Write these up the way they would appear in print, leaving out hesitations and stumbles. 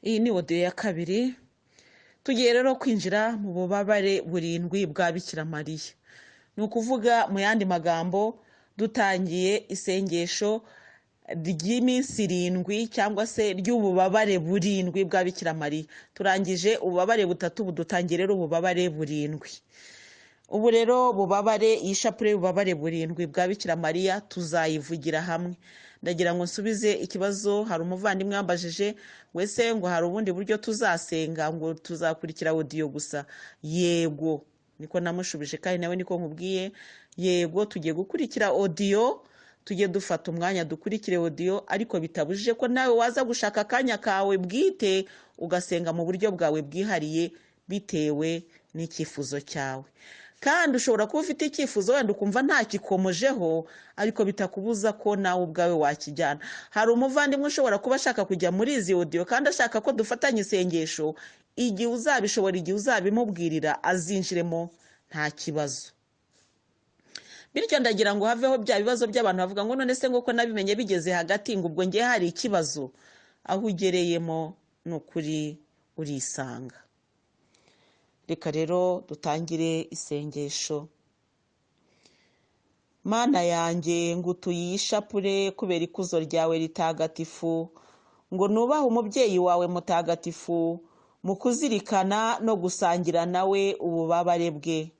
Iyi ni audio ya kabiri. Tugiye rero kwinjira mu bubabare burindwi bwa Bikira Mariya. Ni ukuvuga mu yandi magambo, dutangiye isengesho ry'iminsi 7 cyangwa se ry'ububabare burindwi bwa Bikira Mariya. Turangije ububabare butatu, budutangiye rero ububabare burindwi. Ubu rero bubabare, ishapure y'ububabare burindwi bwa Bikira Mariya tuzayivugira hamwe. Ndagira ngo nsubize ikibazo. Hari umuvandimwe wambajije wese ngo hari ubundi buryo tuzasenga, ngo tuzakurikira audio gusa. Yego, niko namushubije kandi nawe niko nkubwiye. Yego, tugiye gukurikira audio, tugiye dufata umwanya dukurikire audio, ariko bitabujije ko nawe waza gushaka akanya kawe bwite ugasenga mu buryo bwawe bwihariye bitewe n'icyifuzo cyawe. Kandi ushobora kuba ufite icyifuzo wenda ukumva nta kikomojeho, ariko bitakubuza ko nawe ubwawe wakijyana. Hari umuvandimwe ushobora kuba ashaka kujya muri izi audio kandi ashaka ko dufatanya isengesho. Igihe uzabishobora, igihe uzabimubwirira, azinjiremo nta kibazo. Bityo ndagira ngo haveho bya bibazo by'abantu bavuga ngo none se ngo ko nabimenye bigeze hagati ngo ubwo ngiye hari ikibazo. Aho ugereyemo n'ukuri urisanga. Reka rero dutangire isengesho. Mana yanjye, ngutuye ishapure kubera ikuzo ryawe ritagatifu, ngo nubahe umubyeyi wawe mutagatifu mu kuzirikana no gusangira nawe ububabare bwe.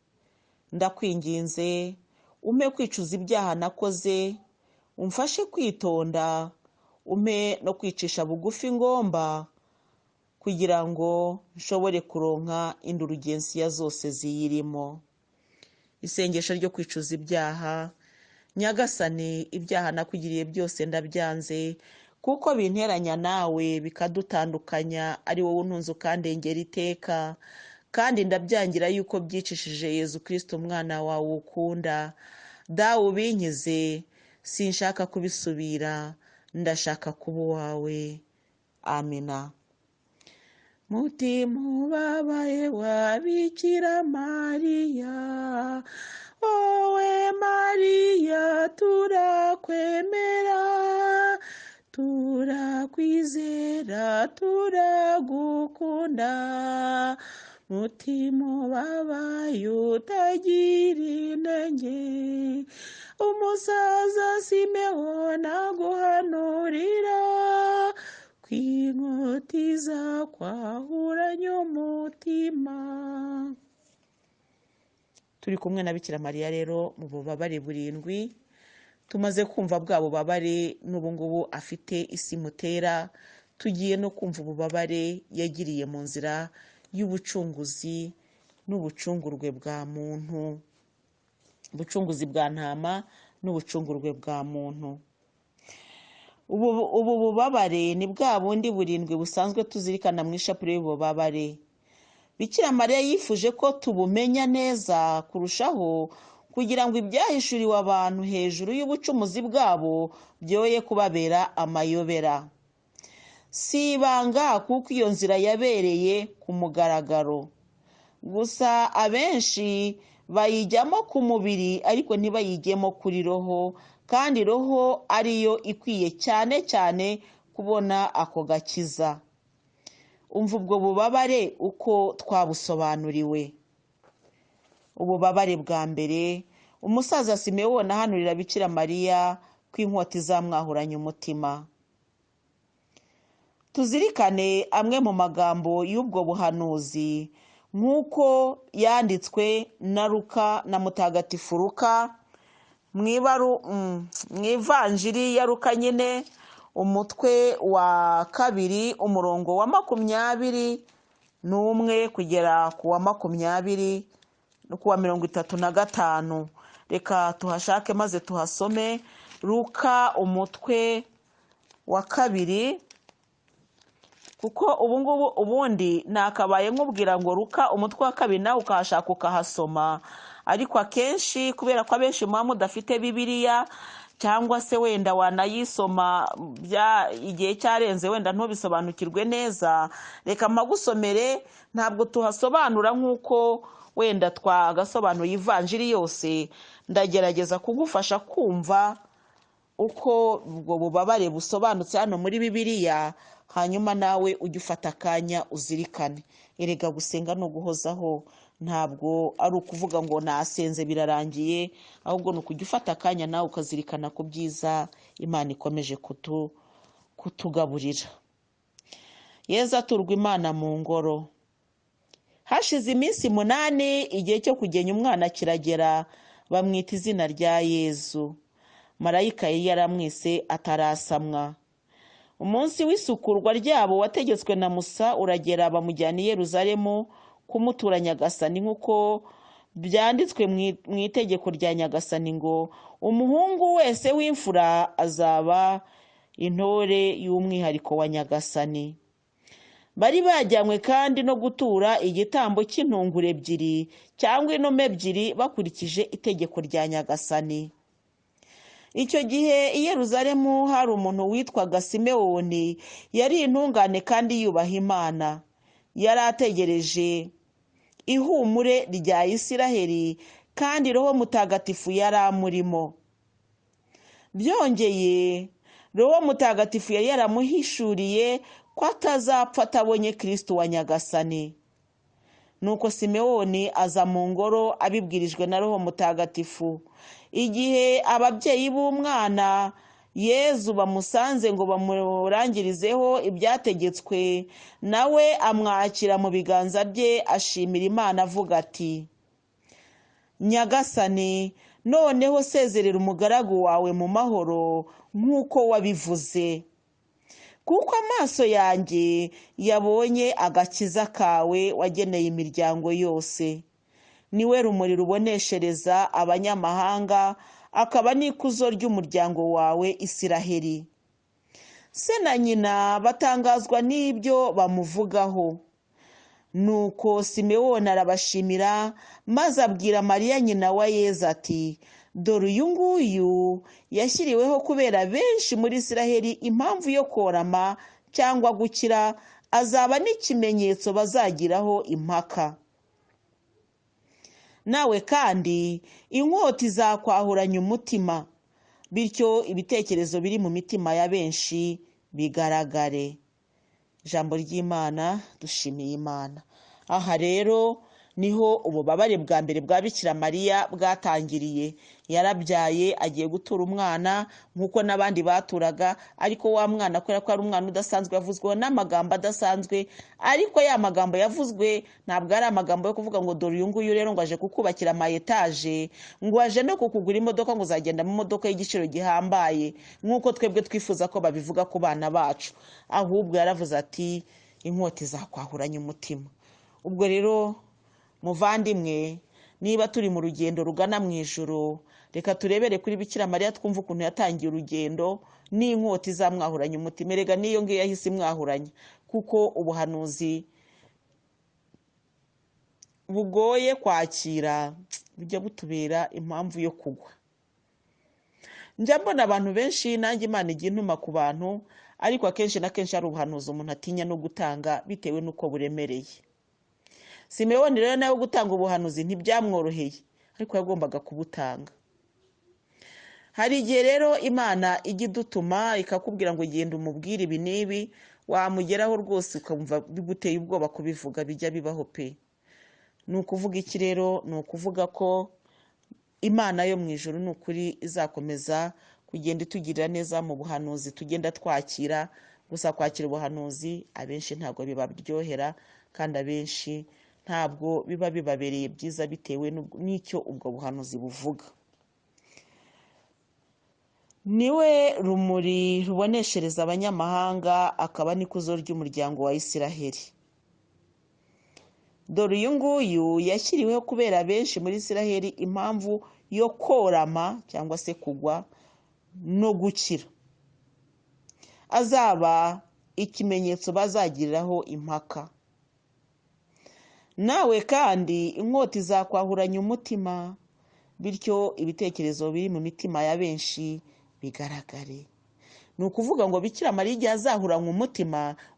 Ndakwinginze umpe kwicuza ibyaha nakoze, umfashe kwitonda, umpe no kwicisha bugufi ngomba, kugira ngo nshobore kuronka indulgensiya zose ziyirimo. Isengesho ryo kwicuza ibyaha. Nyagasani, ibyaha nakugiriye byose ndabyanze, kuko binteranya nawe bikadutandukanya, ari wowe untunze ukandengera iteka. Kandi ndabyangira yuko byicishije Yezu Kristo umwana wawe ukunda. Dawe ubinkize, sinshaka kubisubira, ndashaka kuba uwawe. Amina. Mutima ubabaye wa Bikira Mariya, wowe Mariya turakwemera, turakwizera, turagukunda. Mutima ubabaye utagira inenge, umusaza Simewoni aguhanurira, kwinkotiza kwahuranye umutima. Turi kumwe na Bikira Mariya rero mu bubabare burindwi. Tumaze kumva bwa bubabare n'ubu ngubu afite isi mutera, tugiye no kumva ububabare yagiriye mu nzira y'ubucunguzi n'ubucungurwe bwa muntu, ubucunguzi bwa ntama n'ubucungurwe bwa muntu. Ubu bubabare ni bwa bundi burindwi busanzwe tuzirikana mu ishapure y'ububabare. Bikira Mariya yifuje ko tubumenya neza kurushaho, kugira ngo ibyahishuriwe abantu hejuru y'ubucumuzi bwabo byoye kubabera amayobera. Si ibanga kuko iyo nzira yabereye ku mugaragaro. Gusa abenshi bayijyamo ku mubiri ariko ntibayijyemo kuri roho, kandi roho ariyo ikwiye cyane cyane kubona ako gakiza. Umva ubwo bubabare uko twabusobanuriwe. Ububabare bwa mbere, umusaza Simewoni ahanurira Bikira Mariya ko inkota izamwahuranya umutima. Tuzirikane amwe mu magambo y'ubwo buhanuzi nk'uko yanditswe na Luka na Mutagatifu Luka mu ivanjiri ya Luka nyine, umutwe wa 2 umurongo wa 21 kugera ku wa 20 no ku wa 35. Reka tuhashake maze tuhasome. Luka umutwe wa 2, kuko ubundi nakabaye nkubwira ngo Luka umutwe wa 2 nawe ukahashaka ukahasoma, ariko akenshi kubera ko abenshi muba mudafite Bibiliya cyangwa se wenda wanayisoma igihe cyarenze wenda ntubisobanukirwe neza, reka mpagusomere. Ntabwo tuhasobanura nk'uko wenda twagasobanuye ivanjiri yose. Ndagerageza kugufasha kumva uko ubwo bubabare busobanutse hano muri Bibiliya, hanyuma nawe ujye ufata akanya uzirikane. Erega gusenga no guhozaho, ntabwo ari ukuvuga ngo nasenze birarangiye, ahubwo ni ukujya ufata akanya nawe ukazirikana ku byiza Imana ikomeje kutugaburira. Yezu aturwa Imana mu ngoro. Hashize iminsi 8 igihe cyo kugenya umwana kiragera, bamwita izina rya Yezu. Marayika yari yaramwise atarasamwa. Umunsi w'isukurwa ryabo wategetswe na Musa uragera, bamujyana i Yeruzalemu kumutura Nyagasani, nk'uko byanditswe mu itegeko rya Nyagasani ngo umuhungu wese w'imfura azaba intore y'umwihariko wa Nyagasani. Bari bajyanywe kandi no gutura igitambo cy'intungure 2 cyangwa inuma 2 bakurikije itegeko rya Nyagasani. Icyo gihe i Yeruzalemu hari umuntu witwaga Simewoni, yari intungane kandi yubaha Imana. Yari ategereje ihumure rya Isiraheli, kandi Roho Mutagatifu yari amurimo. Byongeye, Roho Mutagatifu yari yaramuhishuriye ko atazapfa atabonye Kristo wa Nyagasani. Nuko Simewoni aza mu ngoro abibwirijwe na Roho Mutagatifu. Igihe ababyeyi b'umwana Yezu bamusanze ngo bamurangirizeho ibyategetswe, nawe amwakira mu biganza bye ashimira Imana avuga ati: Nyagasani, noneho sezerera umugaragu wawe mu mahoro nk'uko wabivuze, kuko amaso yanjye yabonye agakiza kawe wageneye imiryango yose. Niwe rumuri ruboneshereza abanyamahanga, akaba n'ikuzo ry'umuryango wawe Isiraheli. Se na nyina batangazwa n'ibyo bamuvugaho. Nuko Simewoni arabashimira, maze abwira Mariya nyina wa Yezu ati: dore uyu nguyu yashyiriweho kubera benshi muri Isiraheli impamvu yo korama cyangwa gukira, azaba n'ikimenyetso bazagiraho impaka. Nawe kandi inkota izakwahuranya umutima, bityo ibitekerezo biri mu mitima ya benshi bigaragare. Ijambo ry'Imana, dushimiye Imana. Aha rero niho ububabare bwa mbere bwa Bikira Mariya bwatangiriye. Yarabyaye, agiye gutura umwana nk'uko n'abandi baturaga, ariko wa mwana kubera ko ari umwana udasanzwe yavuzweho n'amagambo adasanzwe, ariko ya magambo yavuzwe ntabwo ari amagambo yo kuvuga ngo dore uyu nguyu rero ngo aje kukubakira ama etaje, ngo aje no kukugura imodoka ngo uzagenda mu modoka y'igiciro gihambaye nk'uko twebwe twifuza ko babivuga ku bana bacu. Ahubwo yaravuze ati inkota izakwahuranya umutima. Ubwo rero muvandimwe, niba turi mu rugendo rugana mu ijuru, reka turebere kuri Bikira Mariya twumva ukuntu yatangiye urugendo n'inkota izamwahuranya umutima. Erega niyo ngiyo yahise imwahuranya, kuko ubuhanuzi bugoye kwakira bijya butubera impamvu yo kugwa. Njya mbona abantu benshi, nanjye Imana igiye intuma ku bantu, ariko akenshi na kenshi ari ubuhanuzi umuntu atinya no gutanga bitewe n'uko buremereye. Simewoni rero nawe gutanga ubuhanuzi ntibyamworoheye, ariko yagombaga kubutanga. Hari igihe rero Imana ijya idutuma ikakubwira ngo genda umubwire ibi n'ibi, wamugeraho rwose ukumva biguteye ubwoba kubivuga. Bijya bibaho pe. Ni ukuvuga iki rero? Ni ukuvuga ko Imana yo mu ijuru ni ukuri izakomeza kugenda itugirira neza mu buhanuzi tugenda twakira. Gusa kwakira ubuhanuzi abenshi ntabwo bibaryohera, kandi abenshi ntabwo biba bibabereye byiza bitewe n'icyo ubwo buhanuzi buvuga. Niwe rumuri ruboneshereza abanyamahanga, akaba n'ikuzo ry'umuryango wa Isiraheli. Dore uyu nguyu yashyiriweho kubera benshi muri Isiraheli impamvu yo korama cyangwa se kugwa no gukira. Azaba ikimenyetso bazagiriraho impaka. Nawe kandi inkota izakwahuranya umutima, bityo ibitekerezo biri mu mitima ya benshi bigaragare. Ni ukuvuga ngo Bikira Mariya igihe azahuranywa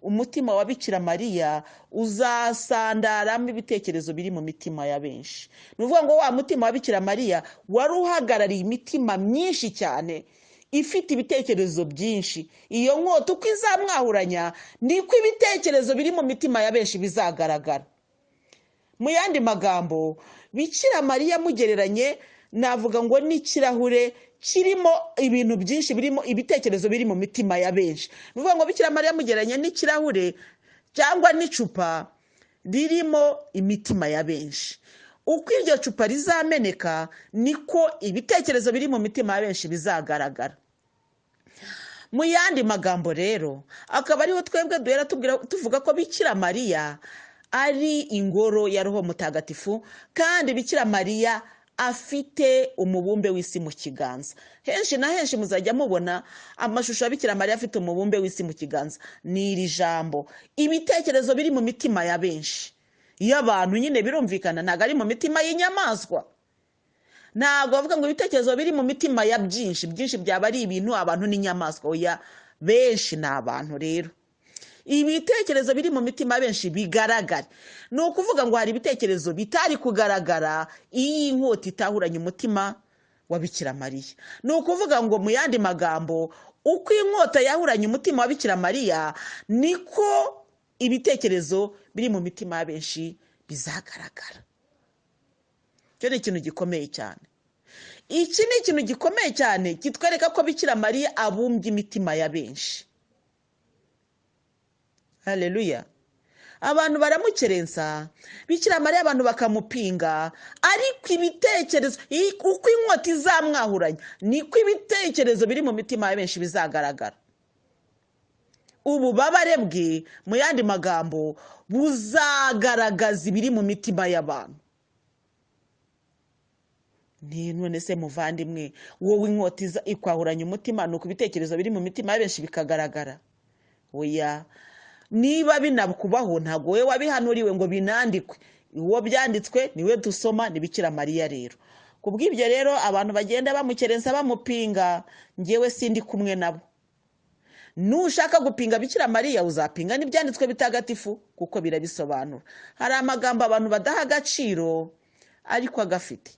umutima wa Bikira Mariya uzasandaramo ibitekerezo biri mu mitima ya benshi. Ni ukuvuga ngo wa mutima wa Bikira Mariya wari uhagarariye imitima myinshi cyane, ifite ibitekerezo byinshi. Iyo nkota uko izamwahuranya niko ibitekerezo biri mu mitima ya benshi bizagaragara. Mu yandi magambo, Bikira Mariya mugereranye navuga ngo n'ikirahure kirimo ibintu byinshi, birimo ibitekerezo biri mu mitima ya benshi. Bivuga ngo Bikira Mariya mugereranye n'ikirahure cyangwa n'icupa ririmo imitima ya benshi. Uko iryo cupa rizameneka niko ibitekerezo biri mu mitima ya benshi bizagaragara. Mu yandi magambo rero, akaba ariho twebwe duhera tuvuga ko Bikira Mariya ari ingoro ya Roho Mutagatifu, kandi Bikira Mariya afite umubumbe w'isi mu kiganza. Henshi na henshi muzajya mubona amashusho ya Bikira Mariya afite umubumbe w'isi mu kiganza. Ni iri jambo, ibitekerezo biri mu mitima ya benshi. Iyo abantu nyine birumvikana, ntabwo ari mu mitima y'inyamaswa. Ntabwo bavuga ngo ibitekerezo biri mu mitima ya byinshi byaba ari ibintu, abantu n'inyamaswa. Oya, benshi ni abantu rero. Ibitekerezo biri mu mitima benshi bigaragara. Ni ukuvuga ngo hari ibitekerezo bitari kugaragara iyo inkota itahuranye umutima wa Bikira Mariya. Ni ukuvuga ngo mu yandi magambo, uko inkota yahuranye umutima wa Bikira Mariya niko ibitekerezo biri mu mitima ya benshi bizagaragara. Icyo ni ikintu gikomeye cyane. Iki ni ikintu gikomeye cyane kitwereka ko Bikira Mariya abumbye imitima ya benshi. Haleluya. Abantu baramukerensa, Bikira Mariya abantu bakamupinga, ariko ibitekerezo, uko inkota izamwahuranya niko ibitekerezo biri mu mitima ya benshi bizagaragara. Ububabare bwe mu yandi magambo buzagaragaza ibiri mu mitima y'abantu. None se muvandimwe, wowe inkota ikwahuranya umutima nuko ibitekerezo biri mu mitima ya benshi bikagaragara? Oya, niba binakubaho ntabwo wowe wabihanuriwe ngo binandikwe. Uwo byanditswe niwe dusoma, ni Bikira Mariya rero. Kubw'ibyo rero abantu bagenda bamukerensa bamupinga, ngewe sindi kumwe nabo. Nushaka gupinga Bikira Mariya uzapinga n'ibyanditswe bitagatifu, kuko birabisobanura. Hari amagambo abantu badaha agaciro ariko agafite.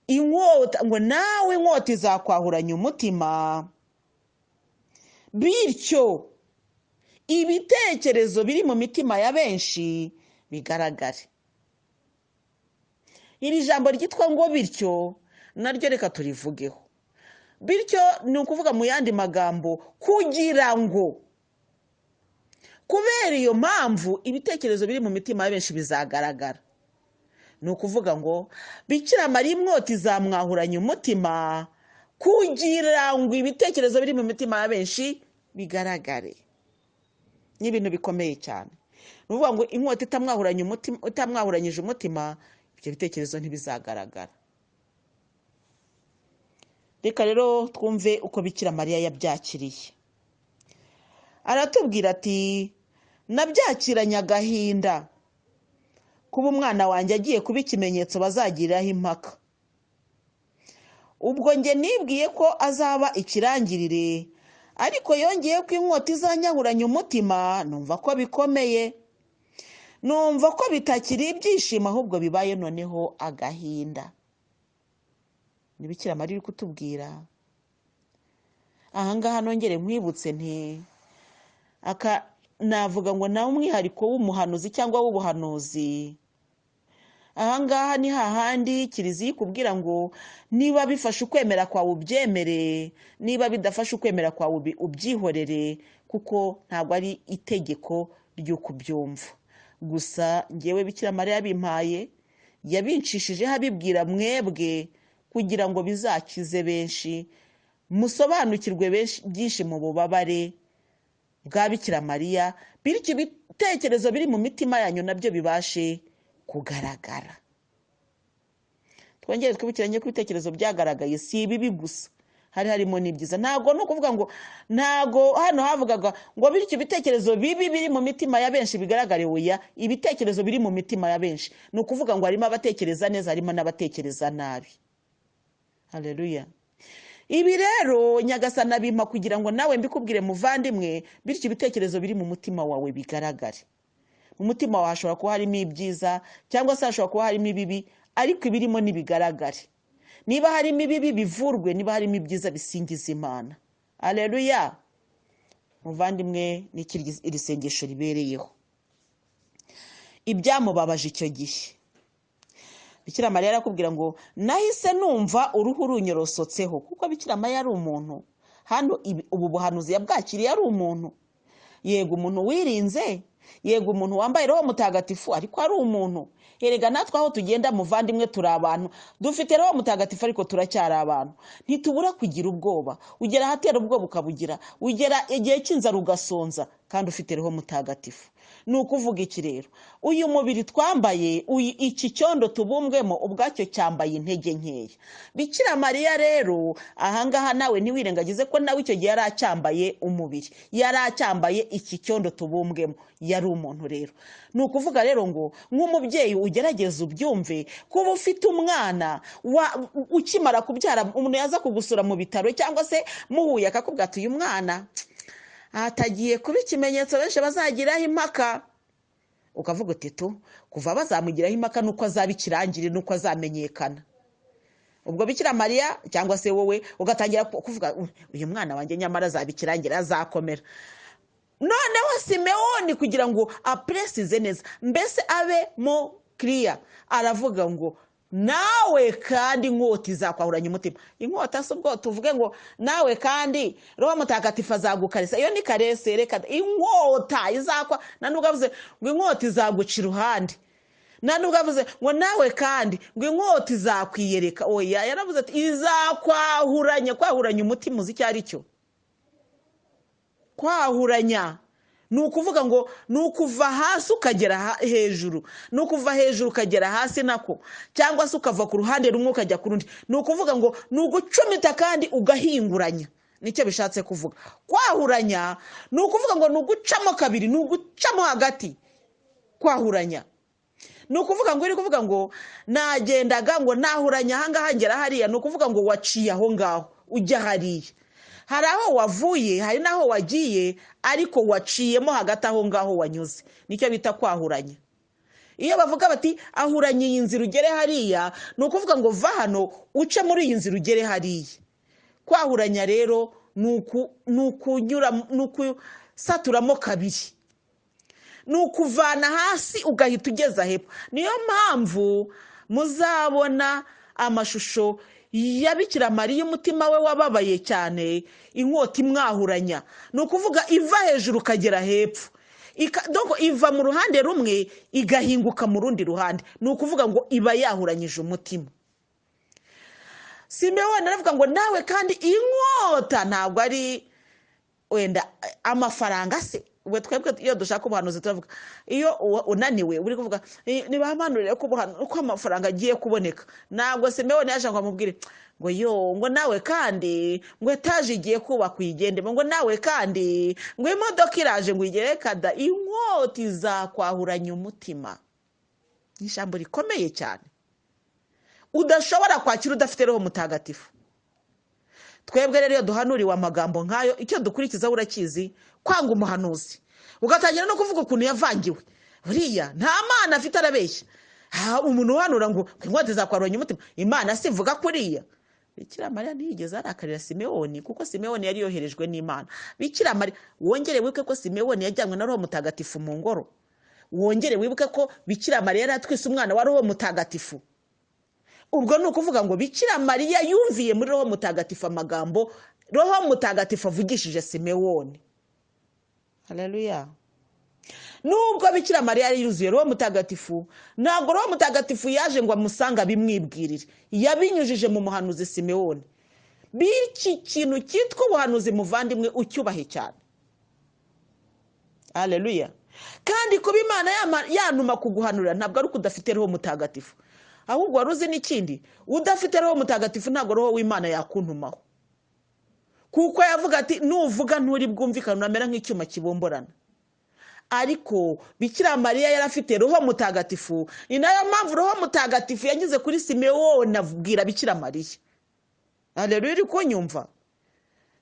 Inkota, ngo nawe inkota izakwahuranya umutima, bityo ibitekerezo biri mu mitima ya benshi bigaragare. Iri jambo ryitwa ngo bityo naryo reka turivugeho. Bityo ni ukuvuga mu yandi magambo kugira ngo, kubera iyo mpamvu ibitekerezo biri mu mitima ya benshi bizagaragara. Ni ukuvuga ngo Bikira Mariya inkota izamwahuranya umutima kugira ngo ibitekerezo biri mu mitima ya benshi bigaragare. Ni ibintu bikomeye cyane. Ni ukuvuga ngo inkota itamwahuranyije umutima, ibyo bitekerezo ntibizagaragara. Reka rero twumve uko Bikira Mariya yabyakiriye. Aratubwira ati, nabyakiranye agahinda kuba umwana wanjye agiye kuba ikimenyetso bazagiriraho impaka. Ubwo njye nibwiye ko azaba ikirangirire, ariko yongeye ko inkota izanyahuranya umutima, numva ko bikomeye. Numva ko bitakiri ibyishimo, ahubwo bibaye noneho agahinda. Ni Bikira Mariya uri kutubwira. Ahangaha nongere nkwibutse navuga ngo nawe umwihariko w'umuhanuzi cyangwa w'ubuhanuzi. Ahangaha ni hahandi Kiliziya ikubwira ngo niba bifashe ukwemera kwawe ubyemere, niba bidafashe ukwemera kwawe ubyihorere, kuko ntabwo ari itegeko ry'uko ubyumva. Gusa ngewe Bikira Mariya yabimpaye, yabinshishijeho abibwira mwebwe kugira ngo bizakize benshi, musobanukirwe byinshi mu bubabare bwa Bikira Mariya, bityo ibitekerezo biri mu mitima yanyu nabyo bibashe kugaragara. Twongere twibukiranye ko ibitekerezo byagaragaye si ibibi gusa, hari harimo n'ibyiza. Ntabwo no kuvuga ngo, ntabwo hano havugaga ngo bityo ibitekerezo bibi biri mu mitima ya benshi bigaragare. Oya, ibitekerezo biri mu mitima ya benshi ni ukuvuga ngo harimo abatekereza neza, harimo n'abatekereza nabi. Haleluya. Ibi rero Nyagasani abimpa kugira ngo nawe mbikubwire muvandimwe, bityo ibitekerezo biri mu mutima wawe bigaragare. Mu mutima wawe hashobora kuba harimo ibyiza cyangwa se hashobora kuba harimo ibibi, ariko ibirimo nibigaragare. niba harimo ibibi bivurwe, niba harimo ibyiza bisingiza Imana. Haleluya. Muvandimwe, n'iki iri sengesho ribereyeho. Ibyamubabaje icyo gihe, Bikira Mariya arakubwira ngo nahise numva uruhu runyorosotseho, kuko Bikira Mariya ari umuntu. Hano ubu buhanuzi yabwakiriye ari umuntu. Yego umuntu wirinze, yego umuntu wambaye Roho Mutagatifu, ariko ari umuntu. Erega natwe aho tugenda muvandimwe turi abantu, dufite Roho Mutagatifu ariko turacyari abantu. Ntitubura kugira ubwoba, ugera ahatera ubwoba ukabugira, ugera igihe cy'inzara ugasonza, kandi ufite Roho Mutagatifu. Ni ukuvuga iki rero? Uyu mubiri twambaye, iki cyondo tubumbwemo ubwacyo cyambaye intege nkeya. Bikira Mariya rero ahangaha nawe ntiwirengagize ko nawe icyo gihe yari acyambaye umubiri, yari acyambaye iki cyondo tubumbwemo, yari umuntu rero. Ni ukuvuga rero ngo nk'umubyeyi ugerageza ubyumve, kuba ufite umwana ukimara kubyara, umuntu yaza kugusura mu bitaro cyangwa se muhuye akakubwira ati uyu mwana atagiye kuba ikimenyetso benshi bazagiraho impaka, ukavuga uti kuva bazamugiraho impaka nuko azaba ikirangire, nuko azamenyekana. Ubwo Bikira Mariya cyangwa se wowe ugatangira kuvuga uyu mwana wanjye nyamara azaba ikirangire, azakomera. Noneho Simeoni kugira ngo apresize neza, mbese abe mo clear, aravuga ngo nawe kandi inkota izakwahuranya umutima. Inkota si ubwo tuvuge ngo nawe kandi Roho Mutagatifu azagukarisa, iyo ni karese. Reka inkota izakwa, nanubwo avuze ngo inkota izaguca iruhande, nanubwo avuze ngo nawe kandi ngo inkota izakwiyereka. Oya, yaravuze ati izakwahuranya. Kwahuranya umutima uzi icyo ari cyo? Kwahuranya ni ukuvuga ngo ni ukuva hasi ukagera hejuru, ni ukuva hejuru ukagera hasi nako, cyangwa se ukava ku ruhande rumwe ukajya ku rundi. Ni ukuvuga ngo ni ugucumita kandi ugahinguranya, nicyo bishatse kuvuga. Kwahuranya ni ukuvuga ngo ni ugucamo kabiri, ni ugucamo hagati. Kwahuranya ni ukuvuga ngo uri kuvuga ngo nagendaga ngo nahuranya ahangaha ngera hariya, ni ukuvuga ngo waciye aho ngaho ujya hariya. Hari aho wavuye, hari naho wagiye, ariko waciyemo hagati aho ngaho wanyuze. Nicyo bita kwahuranya. Iyo bavuga bati ahuranye iyi nzira ugere hariya, ni ukuvuga ngo va hano uce muri iyi nzira ugere hariya. Kwahuranya rero ni ukunyura, ni ukusaturamo kabiri, ni ukuvana hasi ugahita ugeza hepfo. Niyo mpamvu muzabona amashusho ya Bikira Mariya umutima we wababaye cyane, inkota imwahuranya. Ni ukuvuga iva hejuru ukagera hepfo, donc iva mu ruhande rumwe igahinguka mu rundi ruhande. Ni ukuvuga ngo iba yahuranyije umutima. Simeoni aravuga ngo nawe kandi inkota ntabwo ari wenda amafaranga se. We twebwe iyo dushaka ubuhanuzi turavuga iyo unaniwe uri kuvuga nibamanurire ko amafaranga agiye kuboneka. Ntabwo Simeoni yaje ngo amubwire ngo ngo nawe kandi ngo etaje igiye kubakwa igende, ngo nawe kandi ngo imodoka iraje ngo igere kada. Inkota izakwahuranya umutima. Ni ijambo rikomeye cyane udashobora kwakira udafite Roho Mutagatifu. Twebwe rero iyo duhanuriwe amagambo nkayo, icyo dukurikiza urakizi, kwanga umuhanuzi. Ugatangira no kuvuga ukuntu yavangiwe. Buriya nta Mana afite, arabeshya. Umuntu uhanura ngo inkota izakwahuranya umutima, Imana sivuga kuriya. Bikira Mariya ntiyigeze arakarira Simeoni, kuko Simeoni yari yoherejwe n'Imana. Bikira Mariya, wongere wibuke ko Simeoni yajyanywe na Roho Mutagatifu mu ngoro. Wongere wibuke ko Bikira Mariya yari atwise umwana wa Roho Mutagatifu. Ubwo ni ukuvuga ngo Bikira Mariya yumviye muri Roho Mutagatifu amagambo Roho Mutagatifu avugishije Simeoni. Haleluya. Nubwo Bikira Mariya yari yuzuye Roho Mutagatifu, ntabwo Roho Mutagatifu yaje ngo amusanga bimwibwirire, yabinyujije mu muhanuzi Simeoni. Biki kintu cyitwa ubuhanuzi muvandimwe ucyubahe cyane. Haleluya. Kandi kuba Imana yanuma kuguhanura ntabwo ari ukudafite Roho Mutagatifu. Ahubwo waruzi n'ikindi, udafite Roho Mutagatifu ntabwo Roho w'Imana yakuntumaho. Kuko yavuga ati nuvuga nturi bwumvikane, unamera nk'icyuma kibomborana. Ariko Bikira Mariya yari afite Roho Mutagatifu. Ni nayo mpamvu Roho Mutagatifu yanyuze kuri Simeoni abwira Bikira Mariya. Haleluya, uri kunyumva?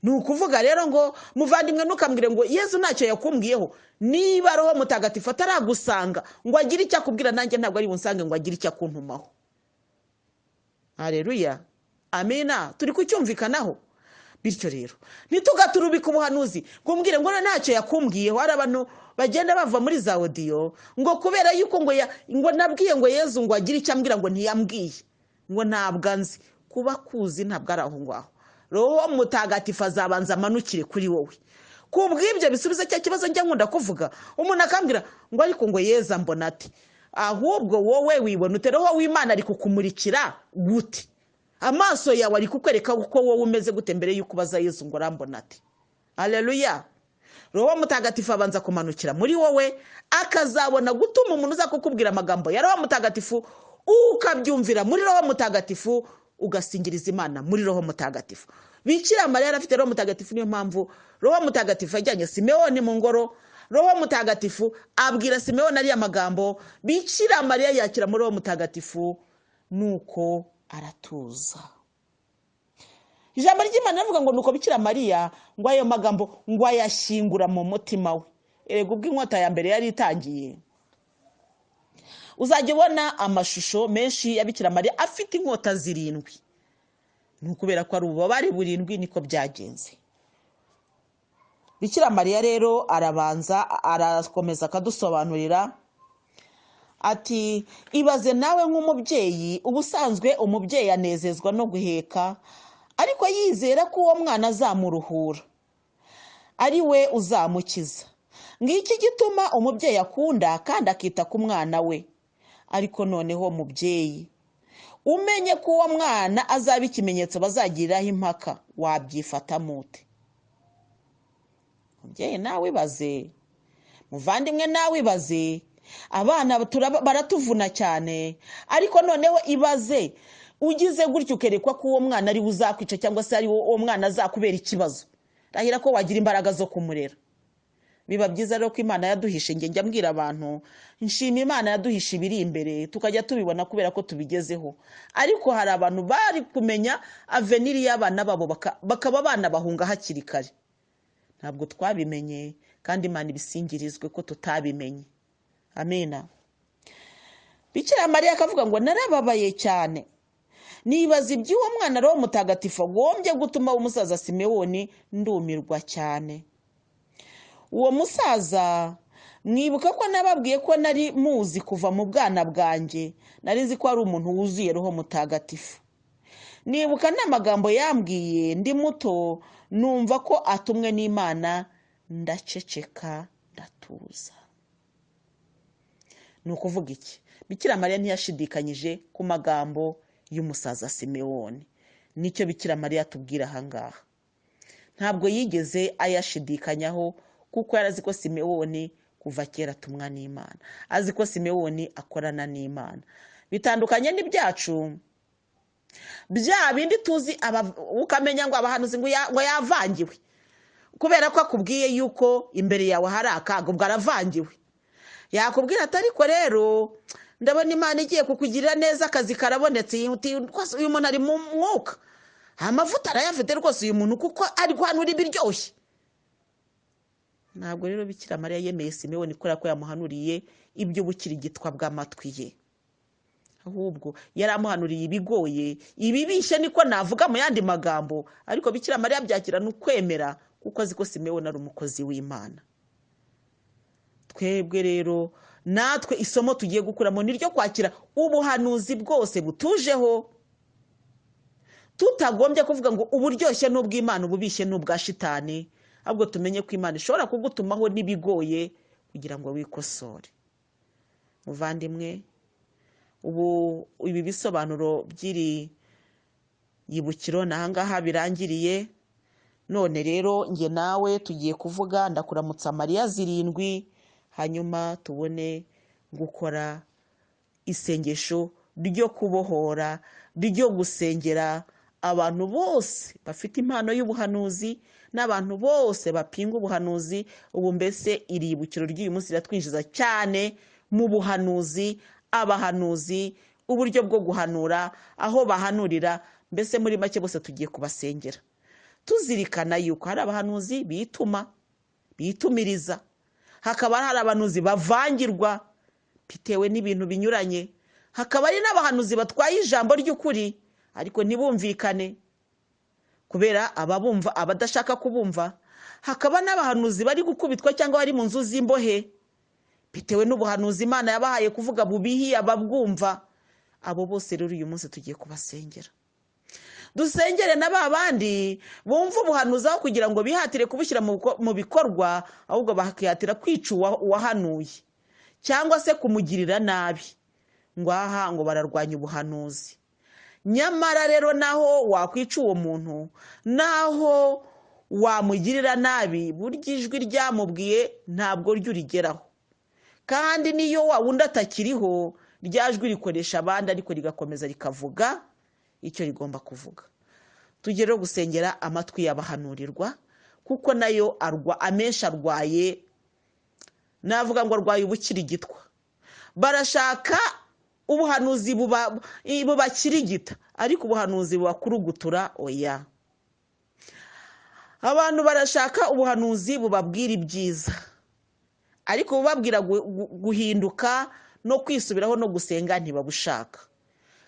Ni ukuvuga rero ngo muvandimwe ntukambwire ngo Yesu ntacyo yakumbwiyeho. Niba Roho Mutagatifu ataragusanga ngo agire icyo akubwira, nanjye ntabwo ari bunsange ngo agire icyo akuntumaho. Haleluya. amina, turi kucyumvikanaho. Bityo rero ntitugaturubike ubuhanuzi ngo mbwire ngo ntacyo yakumbwiyeho. Hari abantu bagenda bava muri za odiyo ngo kubera yuko ngo nabwiye ngo Yezu ngo agire icyo ambwira ngo ntiyambwiye, ngo ntabwo anzi. Kuba kuzi ntabwo ari aho ngaho. Roho Mutagatifu azabanza amanukire kuri wowe. Kubw'ibyo bisubiza cya kibazo njya nkunda kuvuga, umuntu akambwira ngo ariko ngo Yezu ambona ati, ahubwo wowe wibona ute? Roho w'Imana ari kukumurikira gute? Amaso yawe ari kukwereka uko wowe umeze gute mbere yuko ubaza Yezu ngo arambona ati? Haleluya. Roho Mutagatifu abanza kumanukira muri wowe, akazabona gutuma umuntu uza kukubwira amagambo ya Roho Mutagatifu, ukabyumvira muri Roho Mutagatifu, ugasingiriza Imana muri Roho Mutagatifu. Bikira Mariya afite Roho Mutagatifu, niyo mpamvu Roho Mutagatifu ajyanye Simeoni mu ngoro. Roho Mutagatifu abwira Simeoni ariya magambo, Bikira Mariya yakira muri Roho Mutagatifu, nuko aratuza. Ijambo ry'Imana rivuga ngo nuko Bikira Mariya ngo ayo magambo ngo ayashyingura mu mutima we. Erega ubwo inkota ya mbere yari itangiye, uzajya ubona amashusho menshi ya Bikira Mariya afite inkota 7. Ni ukubera ko ari ububabare 7 niko byagenze. Bikira Mariya rero arabanza arakomeza akadusobanurira ati, ibaze nawe nk'umubyeyi, ubusanzwe umubyeyi anezezwa no guheka, ariko yizera ko uwo mwana azamuruhura, ari we uzamukiza. Ngiki gituma umubyeyi akunda kandi akita ku mwana we. Ariko noneho mubyeyi, umenye ko uwo mwana azaba ikimenyetso bazagiriraho impaka, wabyifata mute? Mubyeyi nawe ibaze, muvandimwe nawe ibaze. Abana baratuvuna cyane, ariko noneho ibaze ugize gutyo ukerekwa ko uwo mwana ari uzakwica cyangwa se ari uwo mwana azakubera ikibazo. Rahira ko wagira imbaraga zo kumurera. Biba byiza rero ko Imana yaduhishe. Njya mbwira abantu, nshima Imana yaduhishe ibiri imbere tukajya tubibona kubera ko tubigezeho. Ariko hari abantu bari kumenya avenir y'abana babo bakaba abana bahunga hakiri kare. Ntabwo twabimenye, kandi Imana ibisingirizwe ko tutabimenye. Amina. Bikira Mariya akavuga ngo narababaye cyane, nibaza iby'uwo mwana Roho Mutagatifu agombye gutuma umusaza Simeoni ndumirwa cyane. Uwo musaza mwibuka ko nababwiye ko nari muzi kuva mu bwana bwanjye, nari nzi ko ari umuntu wuzuye Roho Mutagatifu. Nibuka n'amagambo yambwiye ndi muto, numva ko atumwe n'Imana, ndaceceka ndatuza. Ni ukuvuga iki? Bikira Mariya ntiyashidikanyije ku magambo y'umusaza Simeoni. Nicyo Bikira Mariya atubwira ahangaha. Ntabwo yigeze ayashidikanyaho, kuko yarazi ko Simeoni kuva kera atumwa n'Imana, azi ko Simeoni akorana n'Imana. Bitandukanye n'ibyacu bya bindi tuzi, ukamenya ngo abahanuzi ngo yavangiwe kubera ko akubwiye yuko imbere yawe hari akaga, ubwo aravangiwe. Yakubwira ati ariko rero ndabona Imana igiye kukugirira neza, akazi karabonetse, uyu muntu ari mu mwuka, amavuta arayafite rwose uyu muntu kuko ari guhanura ibiryoshye. Ntabwo rero Bikira Mariya yemeye Simeoni kubera ko yamuhanuriye iby'ubukirigitwa bw'amatwi ye, ahubwo yari amuhanuriye ibigoye, ibibishe niko navuga mu yandi magambo. Ariko Bikira Mariya byakira n'ukwemera kuko azi ko Simeoni ari umukozi w'Imana. Twebwe rero natwe isomo tugiye gukuramo ni ryo kwakira ubuhanuzi bwose butujeho, tutagombye kuvuga ngo uburyoshye n'ubw'Imana, ububishye n'ubwa shitani, ahubwo tumenye ko Imana ishobora kugutumaho n'ibigoye kugira ngo wikosore. Muvandimwe, ubu ibi bisobanuro by'iri yibukiro nahangaha birangiriye. None rero nge nawe tugiye kuvuga ndakuramutsa Mariya 7, hanyuma tubone gukora isengesho ryo kubohora, ryo gusengera abantu bose bafite impano y'ubuhanuzi n'abantu bose bapinga ubuhanuzi. Ubu mbese iri ibukiro ry'uyu munsi riratwinjiza cyane mu buhanuzi, abahanuzi, uburyo bwo guhanura, aho bahanurira. Mbese muri make bose tugiye kubasengera, tuzirikana yuko hari abahanuzi bitumiriza, hakaba hari abahanuzi bavangirwa bitewe n'ibintu binyuranye, hakaba ari n'abahanuzi batwaye ijambo ry'ukuri ariko ntibumvikane kubera ababumva abadashaka kubumva. Hakaba n'abahanuzi bari gukubitwa cyangwa bari mu nzu z'imbohe bitewe n'ubuhanuzi Imana yabahaye kuvuga bubihi ababwumva. Abo bose rero uyu munsi tugiye kubasengera. Dusengere na ba bandi bumva ubuhanuzi aho kugira ngo bihatire kubushyira mu bikorwa, ahubwo bakihatira kwica uwahanuye cyangwa se kumugirira nabi, ngo aha ngo bararwanya ubuhanuzi. Nyamara rero naho wakwica uwo muntu, naho wamugirira nabi, burya ijwi ryamubwiye ntabwo ryo urigeraho, kandi niyo wa wundi atakiriho rya jwi rikoresha abandi ariko rigakomeza rikavuga icyo rigomba kuvuga. Tujye rero gusengera amatwi y'abahanurirwa, kuko nayo amenshi arwaye, navuga ngo arwaye ubukirigitwa. Barashaka ubuhanuzi bubakirigita, ariko ubuhanuzi bubakurugutura oya. Abantu barashaka ubuhanuzi bubabwira ibyiza, ariko bubabwira guhinduka no kwisubiraho no gusenga ntibabushaka.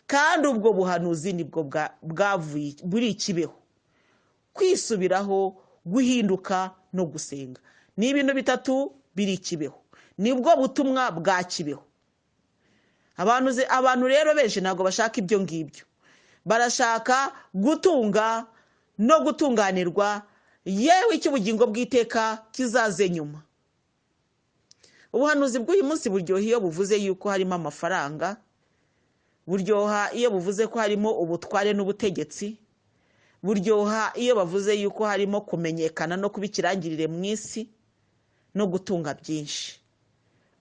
Kandi ubwo buhanuzi nibwo bwavuye buri ikibeho. Kwisubiraho, guhinduka no gusenga ni ibintu bitatu biri ikibeho, nibwo butumwa bwa kibeho. Abantu rero benshi ntabwo bashaka ibyo ngibyo, barashaka gutunga no gutunganirwa, yewe icy'ubugingo bw'iteka kizaze nyuma. Ubuhanuzi bw'uyu munsi buryoha iyo buvuze yuko harimo amafaranga, buryoha iyo buvuze ko harimo ubutware n'ubutegetsi, buryoha iyo bavuze yuko harimo kumenyekana no kuba ikirangirire mu isi no gutunga byinshi.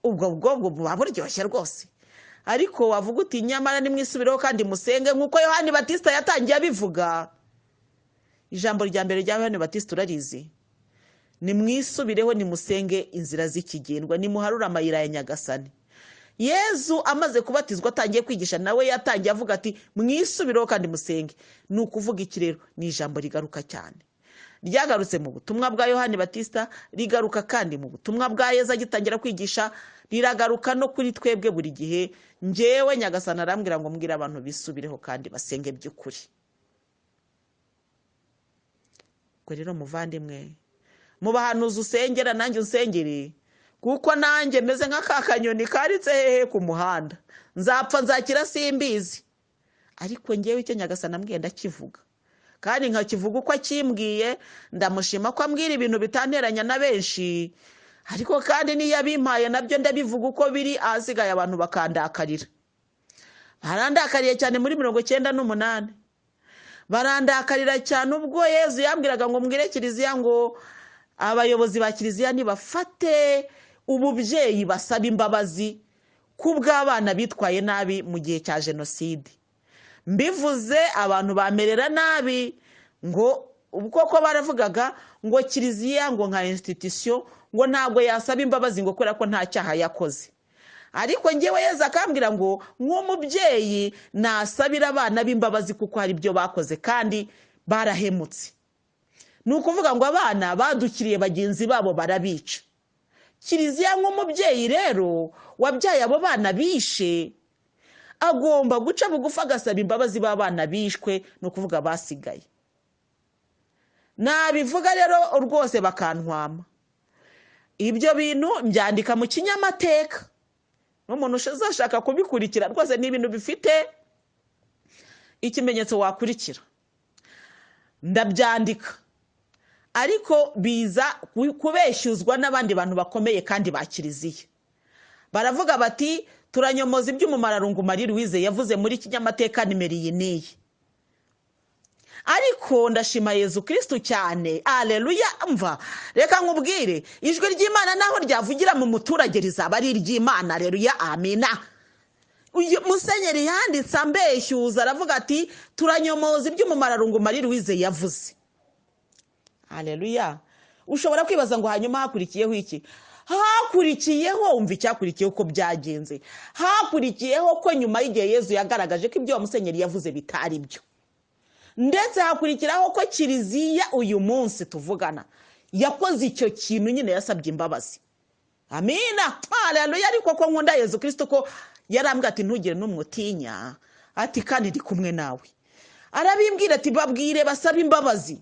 Ubwo buba buryoshye rwose. Ariko wavuga uti nyamara nimwisubireho kandi musenge nk'uko Yohani Batista yatangiye abivuga. Ijambo rya mbere rya Yohani Batista urarizi: nimwisubireho nimusenge inzira z'ikigendwa, nimuharure amayira ya Nyagasani. Yezu amaze kubatizwa atangiye kwigisha, nawe yatangiye avuga ati mwisubireho kandi musenge. Ni ukuvuga iki rero? Ni ijambo rigaruka cyane, ryagarutse mu butumwa bwa Yohani Batista, rigaruka kandi mu butumwa bwa Yezu agitangira kwigisha, riragaruka no kuri twebwe buri gihe. Njyewe Nyagasani arambwira ngo mbwire abantu bisubireho kandi basenge by'ukuri. Ubwo rero muvandimwe, mu bahanuzi usengera nanjye unsengere, kuko nanjye meze nk'akakanyoni karitse hehe ku muhanda. Nzapfa nzakira simbizi, ariko njyewe icyo Nyagasani ambwiye ndakivuga, kandi nkakivuga uko akimbwiye. Ndamushima ko ambwira ibintu bitanteranya na benshi, ariko kandi niyo abimpaye nabyo ndabivuga uko biri, ahasigaye abantu bakandakarira. Barandakariye cyane muri 98. Barandakarira cyane ubwo Yezu yambwiraga ngo mbwire Kiliziya ngo abayobozi ba Kiliziya nibafate ububyeyi basaba imbabazi kubw'abana bitwaye nabi mu gihe cya Jenoside. Mbivuze abantu bamerera nabi, ngo ubwo ko baravugaga ngo Kiliziya ngo nka institution ngo ntabwo yasaba imbabazi ngo kubera ko nta cyaha yakoze. Ariko njyewe Yezu akambwira ngo nk'umubyeyi nasabira abana b'imbabazi kuko hari ibyo bakoze kandi barahemutse. Ni ukuvuga ngo abana badukiriye bagenzi babo barabica. Kiliziya nk'umubyeyi rero wabyaye abo bana bishe, agomba guca bugufi agasaba imbabazi b'abana bishwe, ni ukuvuga basigaye. Nabivuga rero rwose bakantwama. Ibyo bintu mbyandika mu kinyamateka, n'umuntu uzashaka kubikurikira rwose ni ibintu bifite ikimenyetso wakurikira. Ndabyandika, ariko biza kubeshyuzwa n'abandi bantu bakomeye kandi ba Kiliziya. Baravuga bati turanyomoza iby'umumararungu Marie Louise yavuze muri kinyamateka nimero iyi n'iyi. Ariko ndashima Yezu Kristo cyane, aleluya. Mva reka nkubwire, ijwi ry'Imana naho ryavugira mu muturage rizaba ari iry'Imana. Aleluya, amina. Musenyeri yanditse ambeshyuza, aravuga ati turanyomoza iby'umumararungu Marie Louise yavuze. Aleluya. Ushobora kwibaza ngo hanyuma hakurikiyeho iki? Hakurikiyeho, umva icyakurikiyeho ko byagenze. Hakurikiyeho ko nyuma y'igihe Yezu yagaragaje ko ibyo Musenyeri yavuze bitari byo, ndetse hakurikiraho ko Kiliziya uyu munsi tuvugana yakoze icyo kintu nyine, yasabye imbabazi. Amina, aleluya. Ariko ko nkunda Yezu Kristo ko yarambwira ati ntugire n'umwe utinya, ati kandi ndi kumwe nawe. arabimbwira ati babwire basaba imbabazi.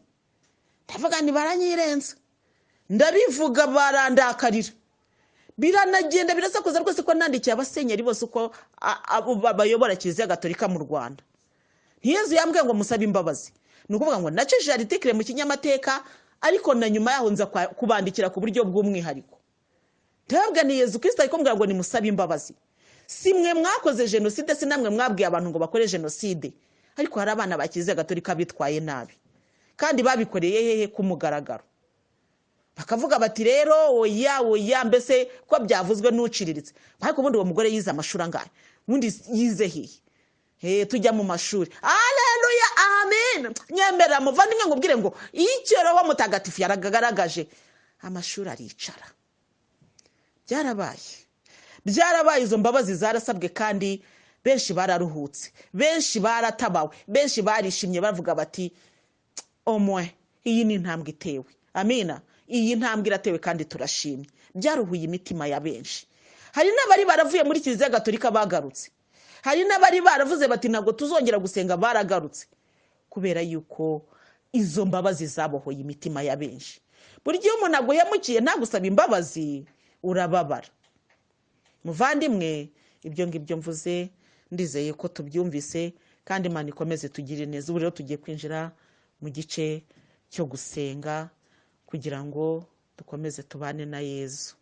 Ndavuga nti baranyirenza, ndabivuga barandakarira, biranagenda birasakuza rwose ko nandikiye abasenyeri bose uko bayobora Kiliziya Gatolika mu Rwanda. Yezu yambwiye ngo musabe imbabazi. Ni ukuvuga ngo nacishije article mu kinyamateka, ariko na nyuma yaho nza kubandikira ku buryo bw'umwihariko. Ndababwira ni Yezu Kristo ariko mbwira ngo ni musabe imbabazi. Si mwe mwakoze jenoside, si namwe mwabwiye abantu ngo bakore jenoside, ariko hari abana ba Kiliziya Gatolika bitwaye nabi kandi babikoreye hehe ku mugaragaro. Bakavuga bati rero oya mbese ko byavuzwe n'uciriritse. Ariko ubundi uwo mugore yize amashuri angahe? Ubundi yize hehe? Tujya mu mashuri. Haleluya, amen. Nyembera muvandimwe ngubwire ngo icyo Roho Mutagatifu yaragaragaje, amashuri aricara. Byarabaye izo mbabazi zarasabwe kandi benshi bararuhutse, benshi baratabawe, benshi barishimye bavuga bati omwe iyi ni intambwe itewe. Amina. Iyi ntambwe iratewe kandi turashimye. Byaruhuye imitima ya benshi. Hari n'abari baravuye muri Kiliziya Gatolika bagarutse. Hari n'abari baravuze bati ntabwo tuzongera gusenga, baragarutse kubera yuko izo mbabazi zabohoye imitima ya benshi. Buri gihe umuntu aguhemukiye ntagusaba imbabazi urababara. Muvandimwe, ibyo ngibyo mvuze ndizeye ko tubyumvise kandi Imana ikomeze tugire neza. Ubu rero tugiye kwinjira mu gice cyo gusenga kugira ngo dukomeze tubane na Yezu.